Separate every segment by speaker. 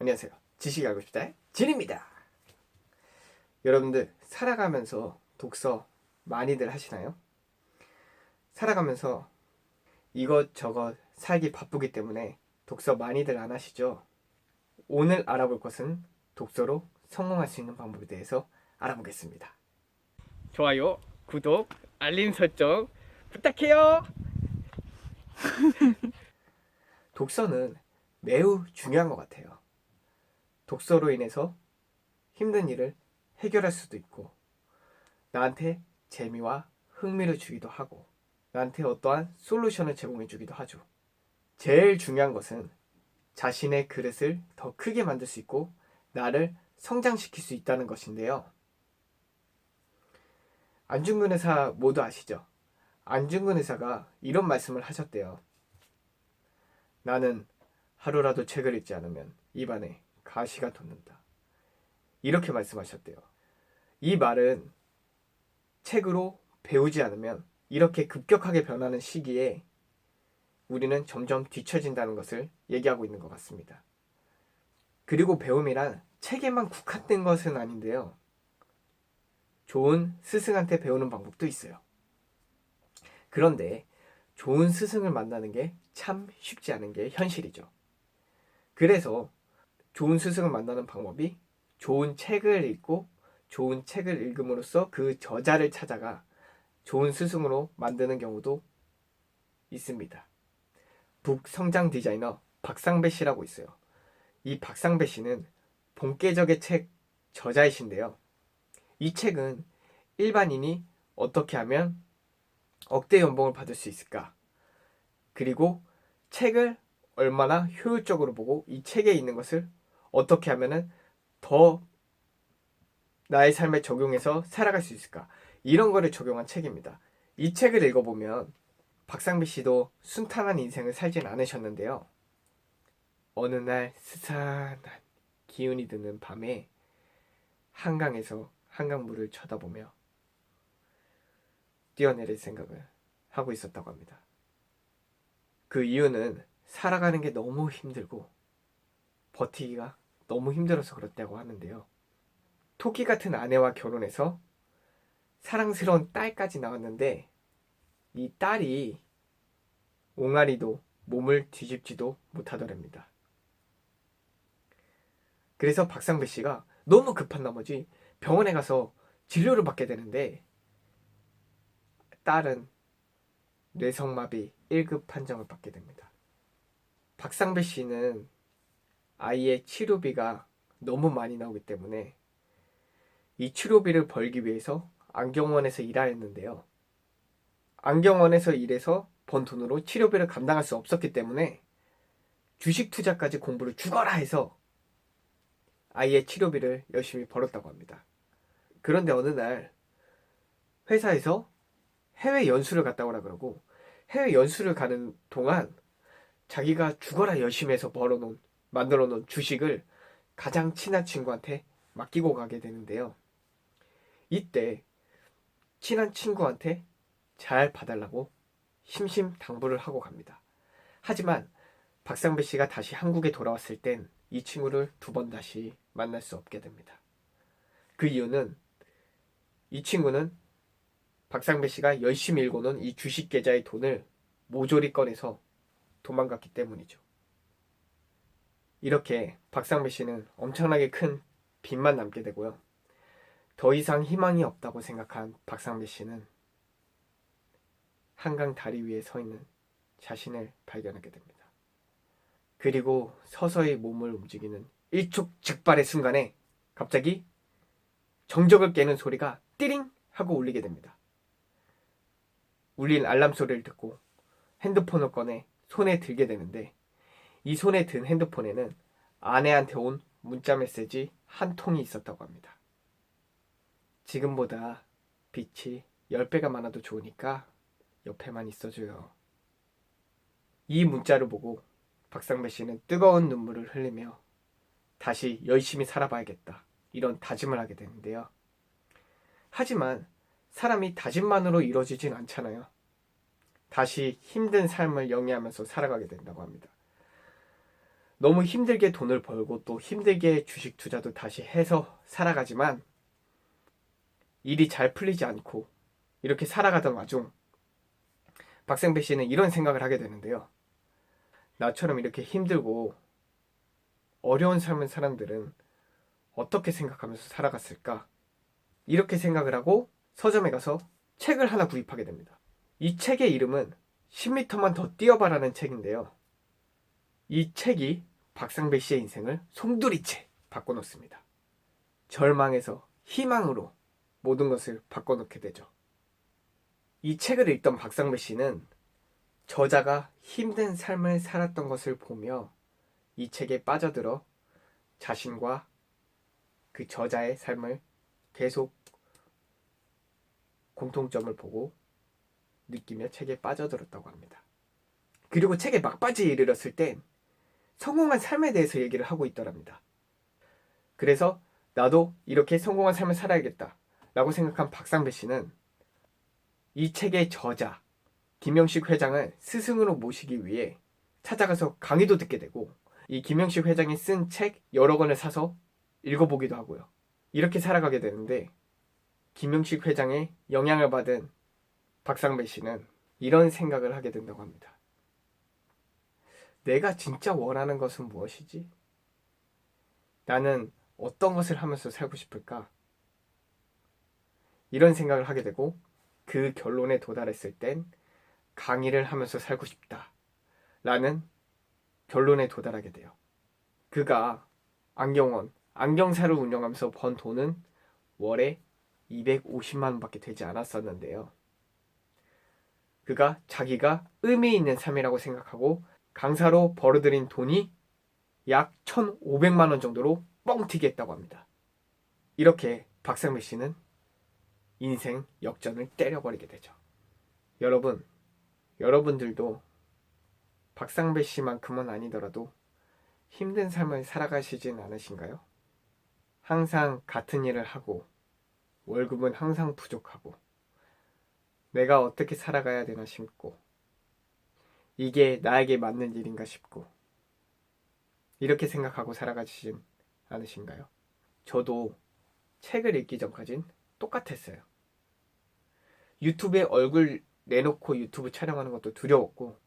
Speaker 1: 안녕하세요. 지식이 알고 싶다 진입니다. 여러분들 살아가면서 독서 많이들 하시나요? 살아가면서 이것저것 살기 바쁘기 때문에 독서 많이들 안 하시죠? 오늘 알아볼 것은 독서로 성공할 수 있는 방법에 대해서 알아보겠습니다. 좋아요, 구독, 알림 설정 부탁해요. 독서는 매우 중요한 것 같아요. 독서로 인해서 힘든 일을 해결할 수도 있고 나한테 재미와 흥미를 주기도 하고 나한테 어떠한 솔루션을 제공해 주기도 하죠. 제일 중요한 것은 자신의 그릇을 더 크게 만들 수 있고 나를 성장시킬 수 있다는 것인데요. 안중근 의사 모두 아시죠? 안중근 의사가 이런 말씀을 하셨대요. 나는 하루라도 책을 읽지 않으면 입안에 가시가 돋는다. 이렇게 말씀하셨대요. 이 말은 책으로 배우지 않으면 이렇게 급격하게 변하는 시기에 우리는 점점 뒤처진다는 것을 얘기하고 있는 것 같습니다. 그리고 배움이란 책에만 국한된 것은 아닌데요. 좋은 스승한테 배우는 방법도 있어요. 그런데 좋은 스승을 만나는 게 참 쉽지 않은 게 현실이죠. 그래서 좋은 스승을 만나는 방법이 좋은 책을 읽고 좋은 책을 읽음으로써 그 저자를 찾아가 좋은 스승으로 만드는 경우도 있습니다. 북성장 디자이너 박상배 씨라고 있어요. 이 박상배 씨는 본계적의 책 저자이신데요. 이 책은 일반인이 어떻게 하면 억대 연봉을 받을 수 있을까? 그리고 책을 얼마나 효율적으로 보고 이 책에 있는 것을 어떻게 하면은 더 나의 삶에 적용해서 살아갈 수 있을까? 이런 거를 적용한 책입니다. 이 책을 읽어보면 박상배 씨도 순탄한 인생을 살진 않으셨는데요. 어느 날 스산한 기운이 드는 밤에 한강에서 한강물을 쳐다보며 뛰어내릴 생각을 하고 있었다고 합니다. 그 이유는 살아가는 게 너무 힘들고 버티기가 너무 힘들어서 그렇다고 하는데요. 토끼 같은 아내와 결혼해서 사랑스러운 딸까지 나왔는데 이 딸이 옹알이도 몸을 뒤집지도 못하더랍니다. 그래서 박상배 씨가 너무 급한 나머지 병원에 가서 진료를 받게 되는데 딸은 뇌성마비 1급 판정을 받게 됩니다. 박상배 씨는 아이의 치료비가 너무 많이 나오기 때문에 이 치료비를 벌기 위해서 안경원에서 일하였는데요. 안경원에서 일해서 번 돈으로 치료비를 감당할 수 없었기 때문에 주식 투자까지 공부를 죽어라 해서 아이의 치료비를 열심히 벌었다고 합니다. 그런데 어느 날 회사에서 해외 연수를 갔다 오라 그러고 해외 연수를 가는 동안 자기가 죽어라 열심히 해서 만들어 놓은 주식을 가장 친한 친구한테 맡기고 가게 되는데요. 이때 친한 친구한테 잘 봐달라고 심심당부를 하고 갑니다. 하지만 박상배 씨가 다시 한국에 돌아왔을 땐 이 친구를 두 번 다시 만날 수 없게 됩니다. 그 이유는 이 친구는 박상배 씨가 열심히 읽어놓은 이 주식 계좌의 돈을 모조리 꺼내서 도망갔기 때문이죠. 이렇게 박상배 씨는 엄청나게 큰 빚만 남게 되고요. 더 이상 희망이 없다고 생각한 박상배 씨는 한강 다리 위에 서 있는 자신을 발견하게 됩니다. 그리고 서서히 몸을 움직이는 일촉즉발의 순간에 갑자기 정적을 깨는 소리가 띠링 하고 울리게 됩니다. 울린 알람 소리를 듣고 핸드폰을 꺼내 손에 들게 되는데 이 손에 든 핸드폰에는 아내한테 온 문자 메시지 한 통이 있었다고 합니다. 지금보다 빛이 10배가 많아도 좋으니까 옆에만 있어줘요. 이 문자를 보고 박상배 씨는 뜨거운 눈물을 흘리며 다시 열심히 살아봐야겠다. 이런 다짐을 하게 되는데요. 하지만 사람이 다짐만으로 이루어지진 않잖아요. 다시 힘든 삶을 영위하면서 살아가게 된다고 합니다. 너무 힘들게 돈을 벌고 또 힘들게 주식 투자도 다시 해서 살아가지만 일이 잘 풀리지 않고 이렇게 살아가던 와중 박상배 씨는 이런 생각을 하게 되는데요. 나처럼 이렇게 힘들고 어려운 삶을 사람들은 어떻게 생각하면서 살아갔을까? 이렇게 생각을 하고 서점에 가서 책을 하나 구입하게 됩니다. 이 책의 이름은 10m만 더 뛰어봐라는 책인데요. 이 책이 박상배 씨의 인생을 송두리째 바꿔놓습니다. 절망에서 희망으로 모든 것을 바꿔놓게 되죠. 이 책을 읽던 박상배 씨는 저자가 힘든 삶을 살았던 것을 보며 이 책에 빠져들어 자신과 그 저자의 삶을 계속 공통점을 보고 느끼며 책에 빠져들었다고 합니다. 그리고 책의 막바지에 이르렀을 땐 성공한 삶에 대해서 얘기를 하고 있더랍니다. 그래서 나도 이렇게 성공한 삶을 살아야겠다 라고 생각한 박상배 씨는 이 책의 저자 김영식 회장을 스승으로 모시기 위해 찾아가서 강의도 듣게 되고 이 김영식 회장이 쓴 책 여러 권을 사서 읽어보기도 하고요. 이렇게 살아가게 되는데 김영식 회장의 영향을 받은 박상배 씨는 이런 생각을 하게 된다고 합니다. 내가 진짜 원하는 것은 무엇이지? 나는 어떤 것을 하면서 살고 싶을까? 이런 생각을 하게 되고 그 결론에 도달했을 땐 강의를 하면서 살고 싶다 라는 결론에 도달하게 돼요. 그가 안경원, 안경사를 운영하면서 번 돈은 월에 250만 원밖에 되지 않았었는데요. 그가 자기가 의미 있는 삶이라고 생각하고 강사로 벌어들인 돈이 약 1,500만 원 정도로 뻥튀기 했다고 합니다. 이렇게 박상배 씨는 인생 역전을 때려버리게 되죠. 여러분들도 박상배 씨만큼은 아니더라도 힘든 삶을 살아가시진 않으신가요? 항상 같은 일을 하고 월급은 항상 부족하고 내가 어떻게 살아가야 되나 싶고 이게 나에게 맞는 일인가 싶고 이렇게 생각하고 살아가시진 않으신가요? 저도 책을 읽기 전까진 똑같았어요. 유튜브에 얼굴 내놓고 유튜브 촬영하는 것도 두려웠고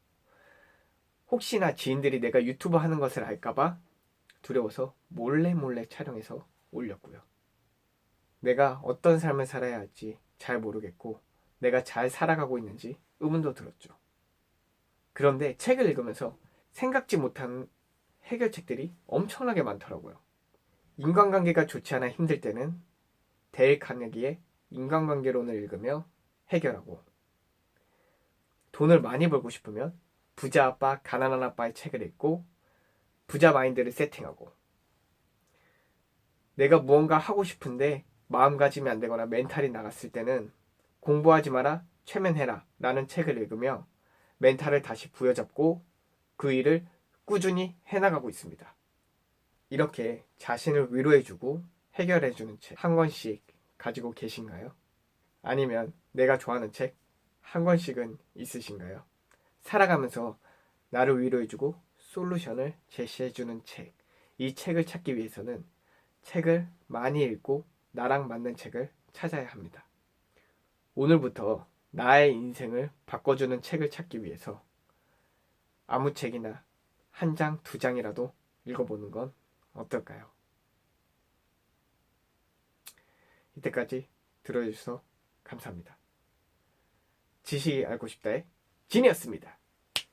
Speaker 1: 혹시나 지인들이 내가 유튜브 하는 것을 알까봐 두려워서 몰래 촬영해서 올렸고요. 내가 어떤 삶을 살아야 할지 잘 모르겠고 내가 잘 살아가고 있는지 의문도 들었죠. 그런데 책을 읽으면서 생각지 못한 해결책들이 엄청나게 많더라고요. 인간관계가 좋지 않아 힘들 때는 데일 카네기의 인간관계론을 읽으며 해결하고 돈을 많이 벌고 싶으면 부자 아빠, 가난한 아빠의 책을 읽고 부자 마인드를 세팅하고 내가 무언가 하고 싶은데 마음가짐이 안 되거나 멘탈이 나갔을 때는 공부하지 마라, 최면해라 라는 책을 읽으며 멘탈을 다시 부여잡고 그 일을 꾸준히 해나가고 있습니다. 이렇게 자신을 위로해주고 해결해주는 책 한 권씩 가지고 계신가요? 아니면 내가 좋아하는 책 한 권씩은 있으신가요? 살아가면서 나를 위로해주고 솔루션을 제시해주는 책. 이 책을 찾기 위해서는 책을 많이 읽고 나랑 맞는 책을 찾아야 합니다. 오늘부터 나의 인생을 바꿔주는 책을 찾기 위해서 아무 책이나 한 장, 두 장이라도 읽어보는 건 어떨까요? 이때까지 들어주셔서 감사합니다. 지식이 알고 싶다의 진이었습니다.